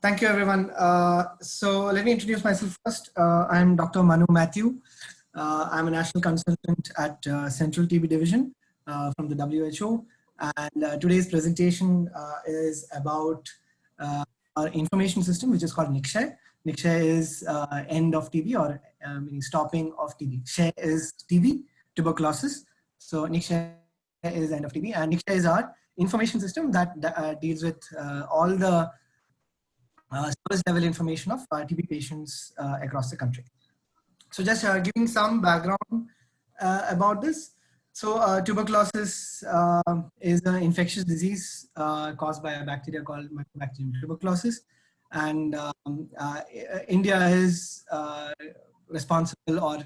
Thank you, everyone. So let me introduce myself first. I'm Dr. Manu Matthew. I'm a national consultant at Central TB Division from the WHO. And today's presentation is about our information system, which is called NICSHAI. NICSHAI is end of TB or meaning stopping of TB. SHAI is TB, tuberculosis. So NICSHAI is end of TB. And NICSHAI is our information system that deals with all the service level information of TB patients across the country. So just giving some background about this. So tuberculosis is an infectious disease caused by a bacteria called Mycobacterium tuberculosis. And India is responsible or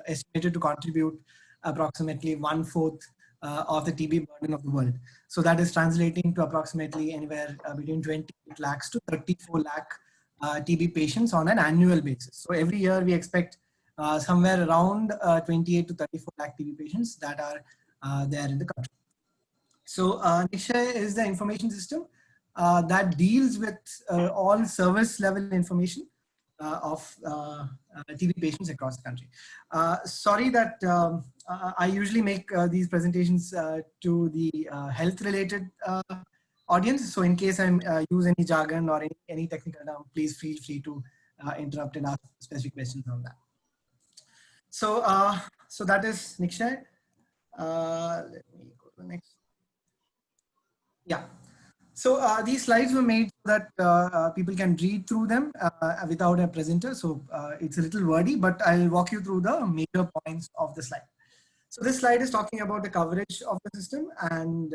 estimated to contribute approximately 1/4 of the TB burden of the world. So that is translating to approximately anywhere between 28 lakhs to 34 lakh TB patients on an annual basis. So every year we expect somewhere around 28 to 34 lakh TB patients that are there in the country. So NICSHAI is the information system that deals with all service level information of TB patients across the country. Sorry that I usually make these presentations to the health related audience. So in case I use any jargon or any technical term, please feel free to interrupt and ask specific questions on that. So, so that is NICSHAI. Let me go to the next. Yeah. So these slides were made so that people can read through them without a presenter. So it's a little wordy, but I'll walk you through the major points of the slide. So this slide is talking about the coverage of the system and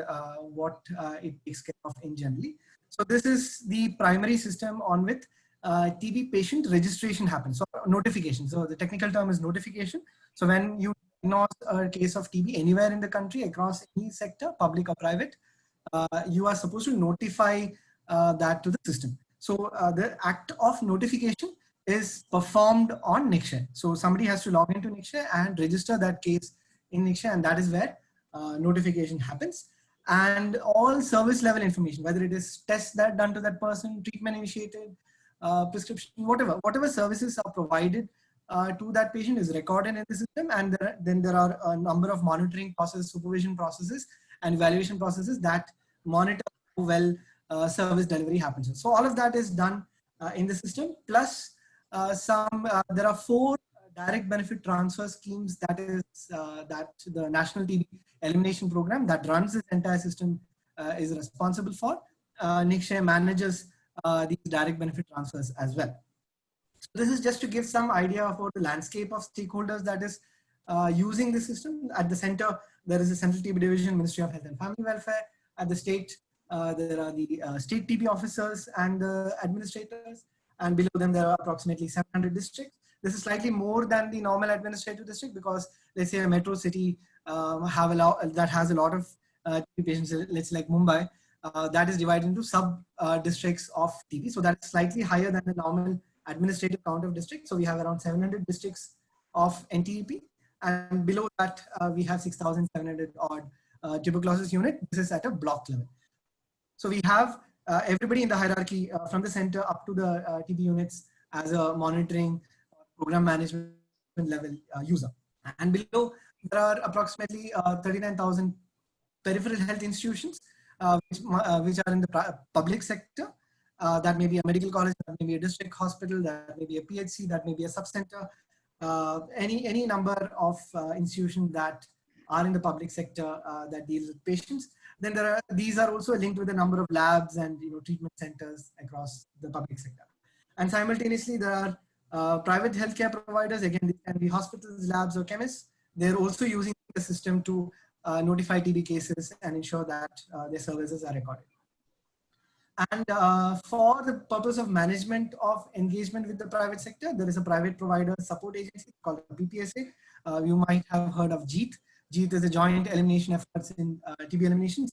what it takes care of in generally. So this is the primary system on which TB patient registration happens. So notification. So the technical term is notification. So when you diagnose a case of TB anywhere in the country across any sector, public or private, you are supposed to notify that to the system. So the act of notification is performed on NICSHAI. So somebody has to log into NICSHAI and register that case in NICSHAI, and that is where notification happens. And all service level information, whether it is tests that done to that person, treatment initiated, prescription, whatever services are provided to that patient is recorded in the system. And then there are a number of monitoring processes, supervision processes, and evaluation processes that monitor how well service delivery happens. So all of that is done in the system. Plus, there are 4 direct benefit transfer schemes that the National TB Elimination Program that runs this entire system is responsible for. NICSHAI manages these direct benefit transfers as well. So this is just to give some idea about the landscape of stakeholders that is using the system. At the center, there is a Central TB Division, Ministry of Health and Family Welfare. At the state, there are the state TB officers and administrators. And below them, there are approximately 700 districts. This is slightly more than the normal administrative district because let's say a metro city that has a lot of TB patients, let's say like Mumbai, that is divided into sub districts of TB. So that's slightly higher than the normal administrative count of districts. So we have around 700 districts of NTEP. And below that, we have 6,700 odd tuberculosis unit. This is at a block level. So we have everybody in the hierarchy from the center up to the TB units as a monitoring program management level user. And below, there are approximately 39,000 peripheral health institutions which are in the public sector. That may be a medical college, that may be a district hospital, that may be a PHC, that may be a subcenter, any number of institutions that are in the public sector that deals with patients. Then these are also linked with a number of labs and treatment centers across the public sector. And simultaneously, there are private healthcare providers. Again, these can be hospitals, labs, or chemists. They're also using the system to notify TB cases and ensure that their services are recorded. And for the purpose of management of engagement with the private sector, there is a private provider support agency called BPSA. You might have heard of JEET. JEET is a joint elimination efforts in TB eliminations.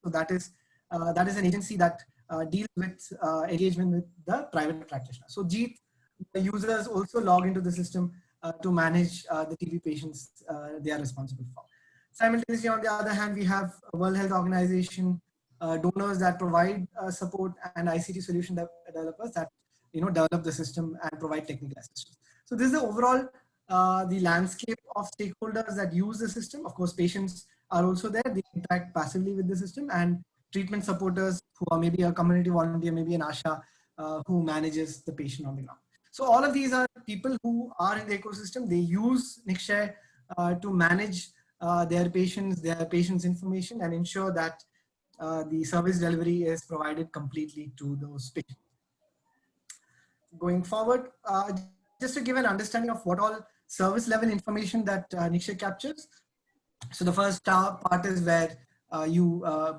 So that is an agency that deals with engagement with the private practitioner. So JEET, the users also log into the system to manage the TB patients they are responsible for. Simultaneously, on the other hand, we have World Health Organization donors that provide support, and ICT solution developers that develop the system and provide technical assistance. So this is the overall the landscape of stakeholders that use the system. Of course, patients are also there; they interact passively with the system, and treatment supporters who are maybe a community volunteer, maybe an ASHA, who manages the patient on the ground. So all of these are people who are in the ecosystem. They use Nickshare to manage their patients' information and ensure that the service delivery is provided completely to those patients. Going forward, just to give an understanding of what all service level information that Nickshare captures. So the first part is where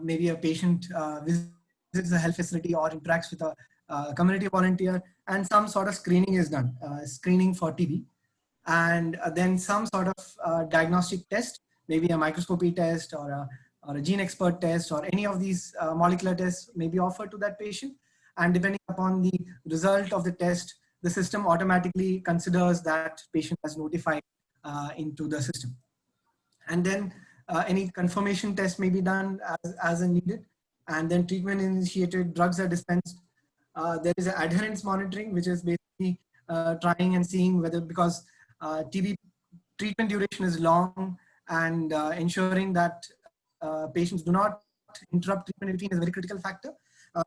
maybe a patient visits a health facility or interacts with a community volunteer, and some sort of screening is done, screening for TB. And then some sort of diagnostic test, maybe a microscopy test or a gene expert test, or any of these molecular tests may be offered to that patient. And depending upon the result of the test, the system automatically considers that patient as notified into the system. And then any confirmation test may be done as needed. And then treatment initiated, drugs are dispensed. There is adherence monitoring, which is basically trying and seeing whether, because TB treatment duration is long, and ensuring that patients do not interrupt treatment routine is a very critical factor.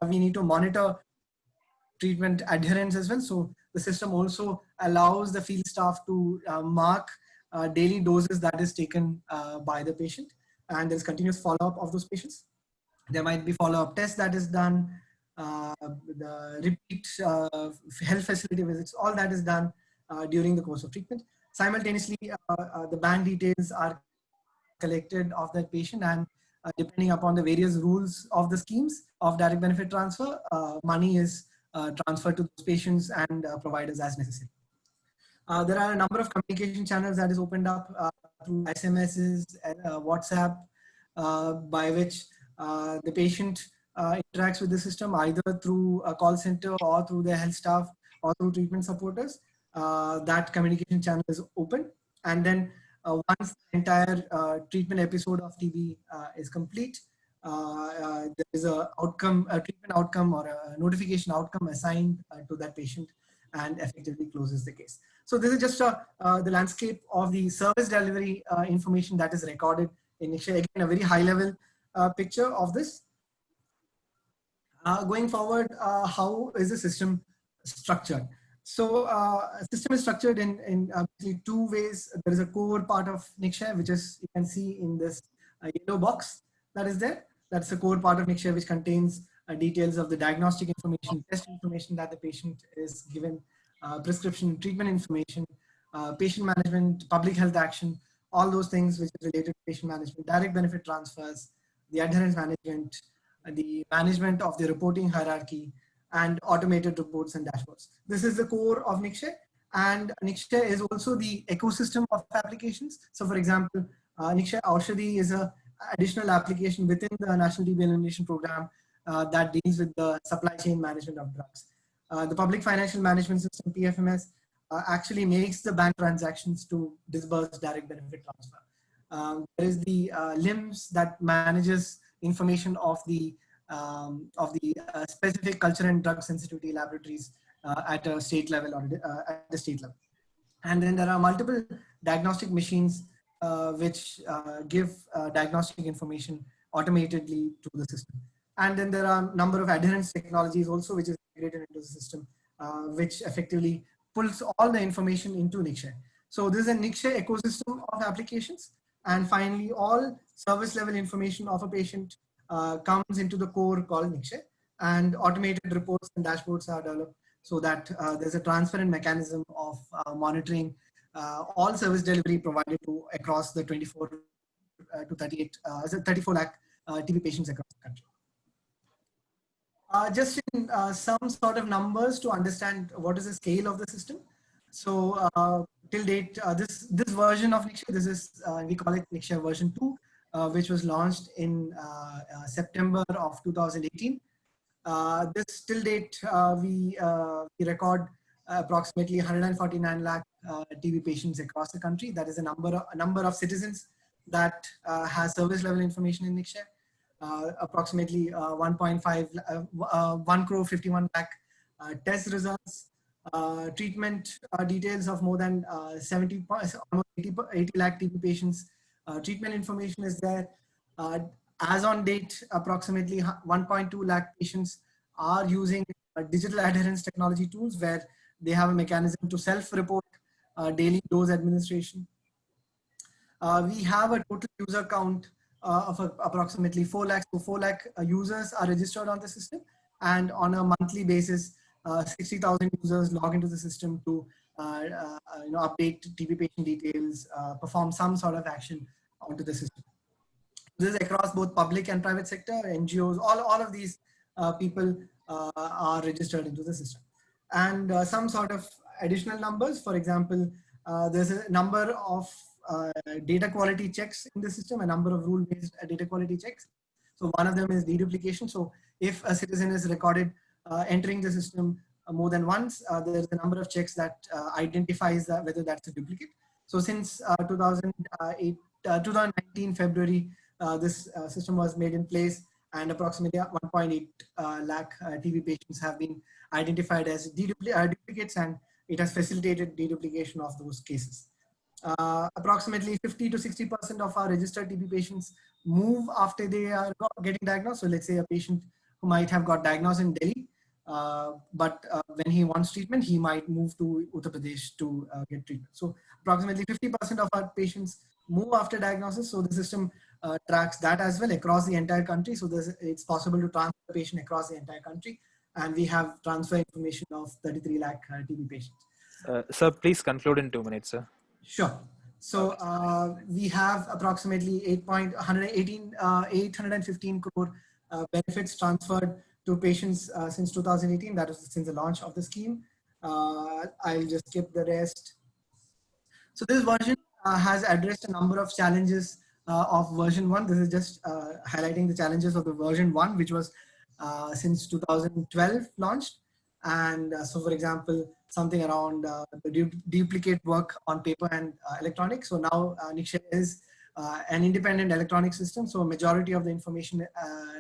We need to monitor treatment adherence as well. So the system also allows the field staff to mark daily doses that is taken by the patient, and there's continuous follow-up of those patients. There might be follow-up tests that is done, the repeat health facility visits, all that is done during the course of treatment. Simultaneously, the bank details are collected of that patient, and depending upon the various rules of the schemes of direct benefit transfer, money is transferred to those patients and providers as necessary. There are a number of communication channels that is opened up through SMSs, WhatsApp, by which the patient interacts with the system either through a call center or through the health staff or through treatment supporters. That communication channel is open. And then once the entire treatment episode of TB is complete, there is a treatment outcome or a notification outcome assigned to that patient, and effectively closes the case. So this is just the landscape of the service delivery information that is recorded in Nickshare. Again, a very high level picture of this. Going forward, how is the system structured? So system is structured in two ways. There is a core part of Nickshare, which is, you can see in this yellow box that is there. That's the core part of Nickshare, which contains details of the diagnostic information, test information that the patient is given, prescription, treatment information, patient management, public health action, all those things which is related to patient management, direct benefit transfers, the adherence management, the management of the reporting hierarchy, and automated reports and dashboards. This is the core of Nickshare, and Nickshare is also the ecosystem of applications. So for example, Nickshare Aushadhi is an additional application within the National TB Elimination Program that deals with the supply chain management of drugs. The Public Financial Management System, PFMS, actually makes the bank transactions to disburse direct benefit transfer. There is the LIMS that manages information of the specific culture and drug sensitivity laboratories at a state level or at the state level. And then there are multiple diagnostic machines which give diagnostic information automatedly to the system. And then there are a number of adherence technologies also, which is integrated into the system, which effectively pulls all the information into Nickshare. So this is a Nickshare ecosystem of applications. And finally, all service level information of a patient comes into the core called Nickshare, and automated reports and dashboards are developed so that there's a transparent mechanism of monitoring all service delivery provided to across the 24 to 34 lakh TB patients across the country. Just in some sort of numbers to understand what is the scale of the system. So till date, this version of Nickshare, this is, we call it Nickshare version 2, which was launched in September of 2018. This till date, we record approximately 149 lakh TB patients across the country. That is a number of citizens that has service level information in Nickshare. approximately 1 crore 51 lakh test results, treatment details of more than 70, almost 80 lakh TB patients. Treatment information is there. As on date, approximately 1.2 lakh patients are using digital adherence technology tools where they have a mechanism to self-report daily dose administration. We have a total user count of approximately 4 lakhs. So 4 lakh users are registered on the system, and on a monthly basis, 60,000 users log into the system to update TB patient details, perform some sort of action onto the system. This is across both public and private sector, NGOs, all of these people are registered into the system. And some sort of additional numbers, for example, there's a number of data quality checks in the system, a number of rule-based data quality checks. So one of them is deduplication. So if a citizen is recorded entering the system more than once, there's a number of checks that identifies whether that's a duplicate. So since 2019 February, this system was made in place, and approximately 1.8 lakh TB patients have been identified as duplicates, and it has facilitated deduplication of those cases. Approximately 50 to 60% of our registered TB patients move after they are getting diagnosed. So let's say a patient who might have got diagnosed in Delhi, but when he wants treatment, he might move to Uttar Pradesh to get treatment. So approximately 50% of our patients move after diagnosis. So the system tracks that as well across the entire country. So it's possible to transfer the patient across the entire country. And we have transfer information of 33 lakh TB patients. Sir, please conclude in 2 minutes, sir. Sure. So we have approximately 815 crore benefits transferred to patients since 2018. That is since the launch of the scheme. I'll just skip the rest. So this version has addressed a number of challenges of version 1. This is just highlighting the challenges of the version 1, which was since 2012 launched. And so, for example, something around the duplicate work on paper and electronic. So now Nikshay is an independent electronic system. So majority of the information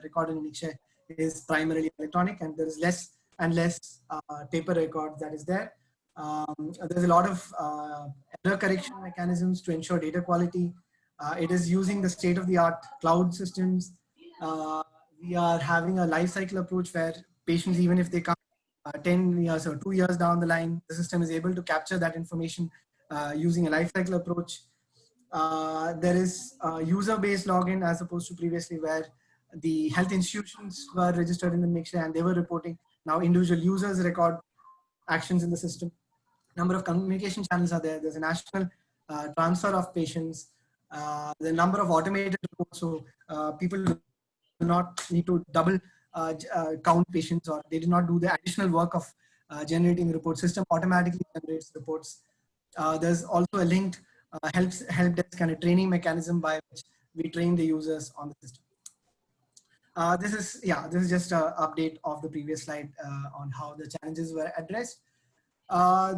recorded in Nikshay is primarily electronic, and there is less and less paper record that is there. There's a lot of error correction mechanisms to ensure data quality. It is using the state-of-the-art cloud systems. We are having a life cycle approach where patients, even if they come 10 years or 2 years down the line, the system is able to capture that information using a life cycle approach. There is user-based login as opposed to previously where the health institutions were registered in the Nikshay and they were reporting. Now individual users record actions in the system. Number of communication channels are there. There's a national transfer of patients. The number of automated reports, so people do not need to double count patients, or they do not do the additional work of generating reports. System automatically generates reports. There's also a linked help desk and a training mechanism by which we train the users on the system. This is just an update of the previous slide on how the challenges were addressed.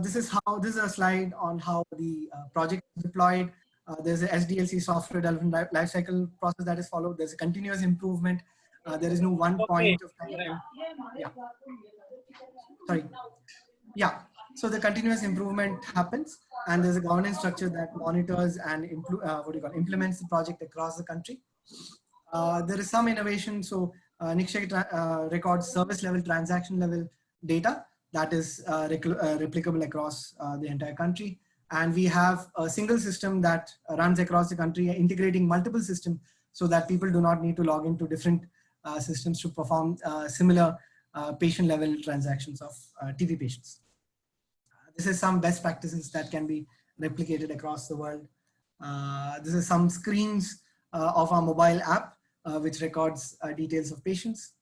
This is a slide on how the project is deployed. There's a SDLC software development lifecycle process that is followed. There's a continuous improvement. There is no one point of time. Yeah. Sorry. Yeah. So the continuous improvement happens, and there's a governance structure that monitors and implements the project across the country. There is some innovation. So Nikshay records service level, transaction level data that is replicable across the entire country. And we have a single system that runs across the country, integrating multiple systems so that people do not need to log into different systems to perform similar patient level transactions of TB patients. This is some best practices that can be replicated across the world. This is some screens of our mobile app, which records details of patients.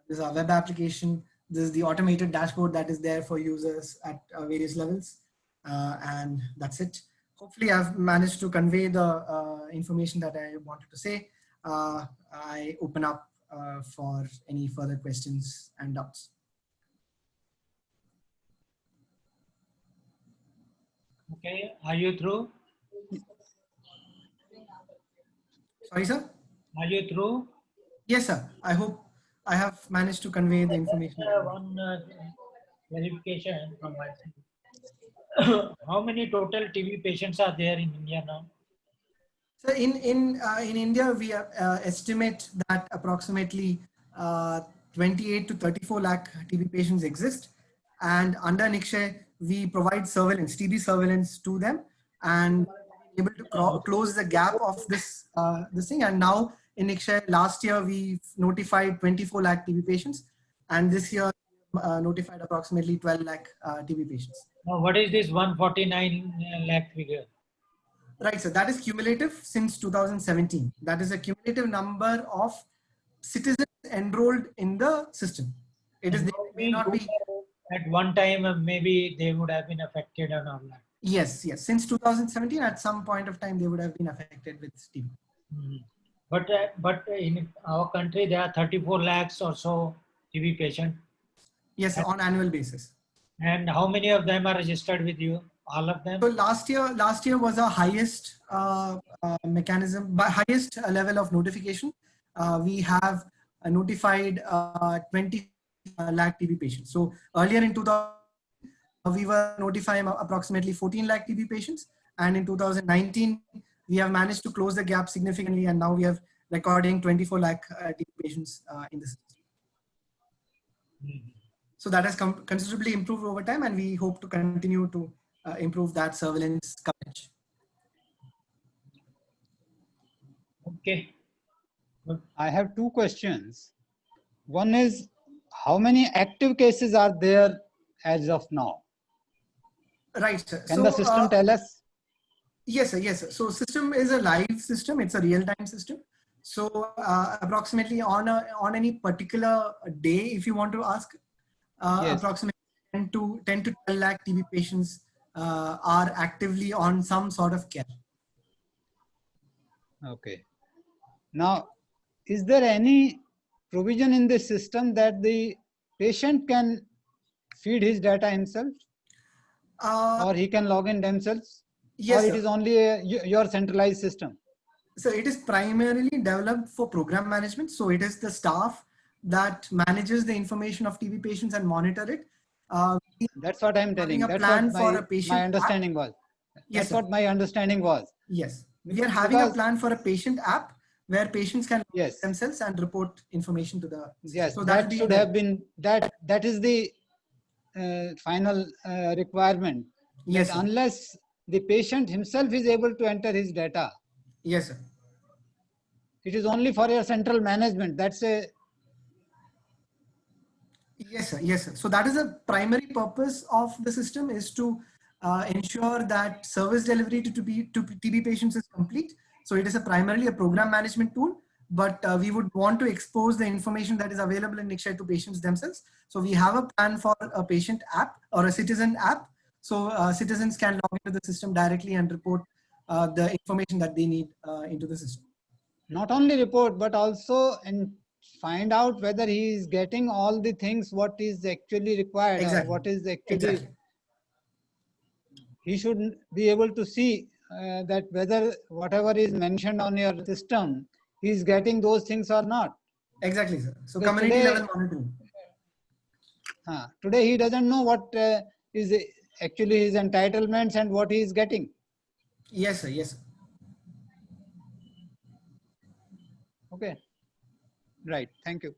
This is our web application. This is the automated dashboard that is there for users at various levels. And that's it. Hopefully I've managed to convey the information that I wanted to say. I open up for any further questions and doubts. Okay, are you through? Sorry, sir? Are you through? Yes, sir. I hope I have managed to convey the information. One clarification from my side. How many total TB patients are there in India now? So in India, we estimate that approximately 28 to 34 lakh TB patients exist, and under Nikshay, we provide surveillance, TB surveillance to them, and able to close the gap of this thing. And now in Nikshay, last year we notified 24 lakh TB patients, and this year notified approximately 12 lakh TB patients. Now, what is this 149 lakh figure? Right, so that is cumulative since 2017. That is a cumulative number of citizens enrolled in the system. It is, they may not be. At one time, maybe they would have been affected and all that. Yes, yes. Since 2017, at some point of time, they would have been affected with TB. But in our country, there are 34 lakhs or so TB patients. Yes, on annual basis. And how many of them are registered with you? All of them? So last year was our highest mechanism, by highest level of notification. We have notified 20 lakh TB patients. So earlier in 2000, we were notifying approximately 14 lakh TB patients. And in 2019, we have managed to close the gap significantly. And now we have recording 24 lakh TB patients in the system. So that has considerably improved over time, and we hope to continue to improve that surveillance coverage. Okay. I have two questions. One is, how many active cases are there as of now? Right, sir. Can the system tell us? Yes, sir. Yes, sir. So system is a live system. It's a real-time system. So approximately on any particular day, if you want to ask, Yes. approximately 10 to 12 lakh TB patients are actively on some sort of care. Okay. Now, is there any provision in this system that the patient can feed his data himself, or he can log in themselves? Yes, or it sir. is only your centralized system? So it is primarily developed for program management. So it is the staff that manages the information of TB patients and monitor it. That's what I'm telling. A That's plan what for a patient my app. understanding was. Yes, That's what my understanding was. Yes. We are having a plan for a patient app where patients can yes. themselves and report information to the system. Yes, so that should have been, that is the final requirement. Yes, that sir. unless the patient himself is able to enter his data, yes, sir. It is only for your central management. That's a Yes, sir. Yes, sir. So that is a primary purpose of the system, is to ensure that service delivery to TB patients is complete. So it is primarily a program management tool, but we would want to expose the information that is available in Nikshay to patients themselves. So we have a plan for a patient app or a citizen app. So citizens can log into the system directly and report the information that they need into the system. not only report, but also and find out whether he is getting all the things what is actually required, Exactly. or what is actually Exactly. He should be able to see that whether whatever is mentioned on your system, he is getting those things or not. Exactly, sir. So Because community level monitoring. Today he doesn't know what is actually his entitlements and what he is getting. Yes, sir. Yes, sir. Okay. Right. Thank you.